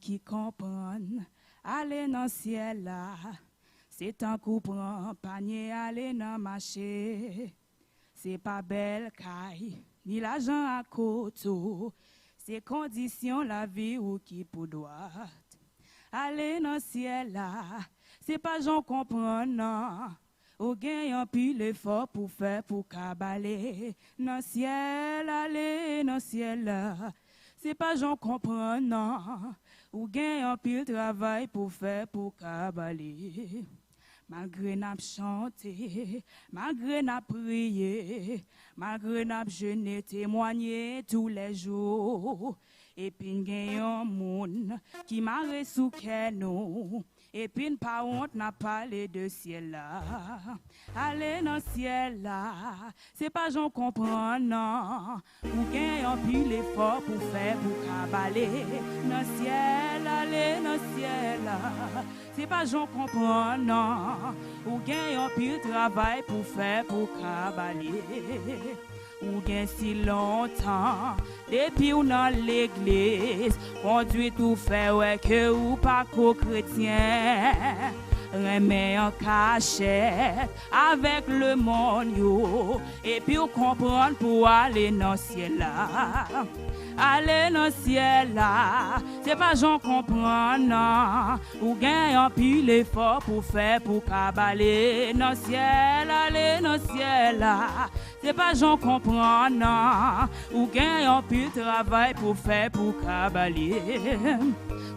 qui comprennent, aller dans le ciel là. C'est un coup prend panier, aller dans le marché. C'est pas belle caille, ni l'argent à côté. C'est conditions la vie ou qui pour droite. Aller dans le ciel là, c'est pas j'en comprends non. Ou gagne un pile effort pour faire pour cabaler. Dans le ciel, aller dans le ciel là, c'est pas j'en comprends non. Ou gagne un pile travail pour faire pour cabaler. Malgré n'a chanté, malgré n'a prié, malgré n'a jeûné, témoigné tous les jours. Et puis il y a un monde qui m'a sous nous. Et puis pas honte n'a parlé de ciel là. Aller dans le ciel là, c'est pas j'en comprends non. Ou gagne un pile effort pour faire pour cabaler. Dans le ciel, aller dans le ciel là, c'est pas j'en comprends non. Ou gagne un pile travail pour faire pour cabaler. Ou gagne si longtemps, depuis ou dans l'église, conduit tout fait ouais que ou pas chrétien. Remet en cachette avec le monde yo, et puis ou comprendre pour aller dans le ciel là. Aller dans le ciel là, c'est pas j'en comprends non. Ou gagne un pile effort pour faire pour cabaler. Dans le ciel, aller dans le ciel là, c'est pas j'en comprends non. Ou gagne un pile travail pour faire pour cabaler.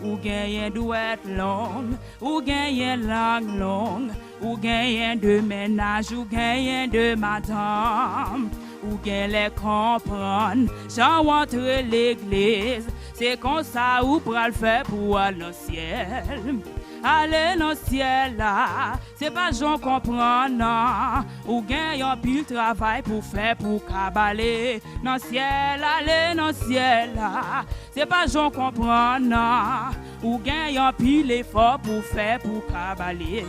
Ou gagne douette longue, ou gagne langue longue, ou gagne de ménage, ou gagne de madame. Ou gagne les comprendre, j'en entre l'église, c'est comme ça ou pour le faire pour aller dans le ciel. Aller dans le ciel là, c'est pas j'en comprends non. Ou gagne un pile travail pour faire pour cabaler. Dans le ciel, aller dans le ciel là, c'est pas j'en comprends non. Ou gagne un pile effort pour faire pour cabaler.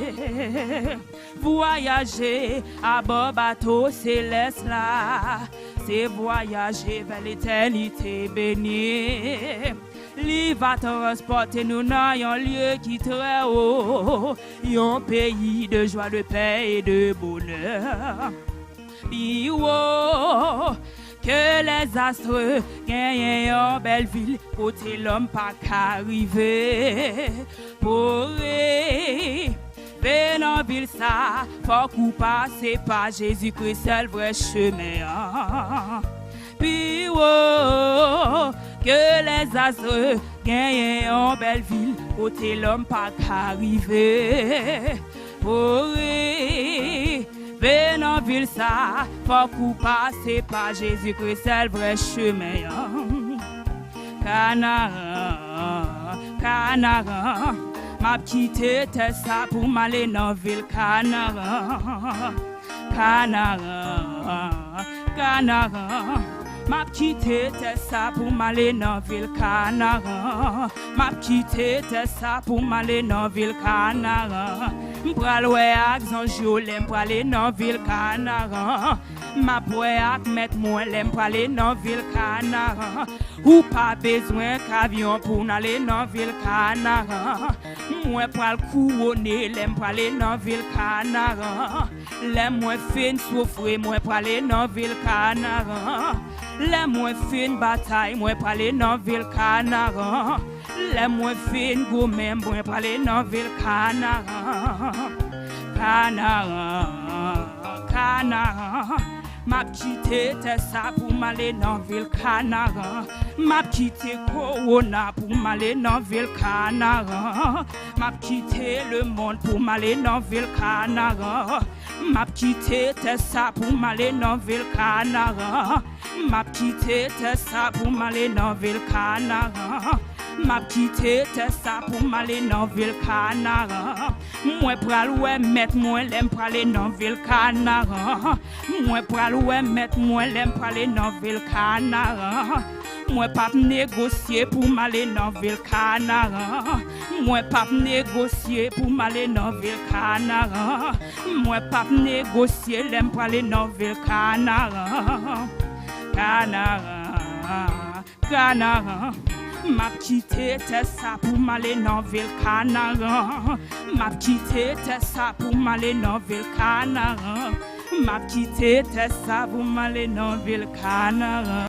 Voyager à bord bateau céleste là, c'est voyager vers l'éternité bénie. Lui va transporter nous dans un lieu qui est très haut, un pays de joie, de paix et de bonheur. Puis que les astres gagnent en belle ville, côté l'homme pas qu'arriver. Pour dans ville ça, faut qu'on passe par Jésus-Christ, c'est le vrai chemin. Puis que les astres gagnent en belle ville, côté l'homme pas qu'arriver. Pour dans ville ça, faut qu'on passe par Jésus-Christ, c'est le vrai chemin. Canara, Canara, m'a quitté ça pour m'aller dans ville Canara. Canara, Canara, m'a quitté ça pour m'aller dans ville Canara. M'a quitté ça pour m'aller dans ville Canara. M'pral ouais ak zanjolé m'pral aller dans ville Canara. M'a ouais ak met moi m'pral aller dans ville Canara. Ou pas besoin qu'avion pour aller dans ville Canara. Moi pral couronner m'pral aller dans ville Canara. Les moi fin souffrir moi pral aller dans ville Canara. Les moi fin bataille moi pral aller dans ville Canara. Les moi fin gourmet moi pral aller dans ville Canara. Canara, Canara, m'a quitté ça pour m'aller dans ville Canara. M'a quitté Corona pour m'aller dans ville Canara. M'a quitté le monde pour m'aller dans ville Canara. M'a quitté ça pour m'aller dans ville Canara. M'a quitté ça pour m'aller dans ville Canara. M'a quitté ça pour m'aller dans ville Canara. Moi pral ouais mettre moi l'aime pour aller dans ville Canara. Moi pral ouais mettre moi l'aime pour aller dans ville Canara. Moi pas négocier pour m'aller dans ville Canara. Moi pas négocier pour m'aller dans ville Canara. Moi pas négocier l'aime pour aller dans ville Canara. Canara, Canara. M'a quitté ça pour m'aller dans ville Canaran. M'a quitté ça pour m'aller dans ville Canaran. M'a quitté ça pour m'aller dans ville Canaran.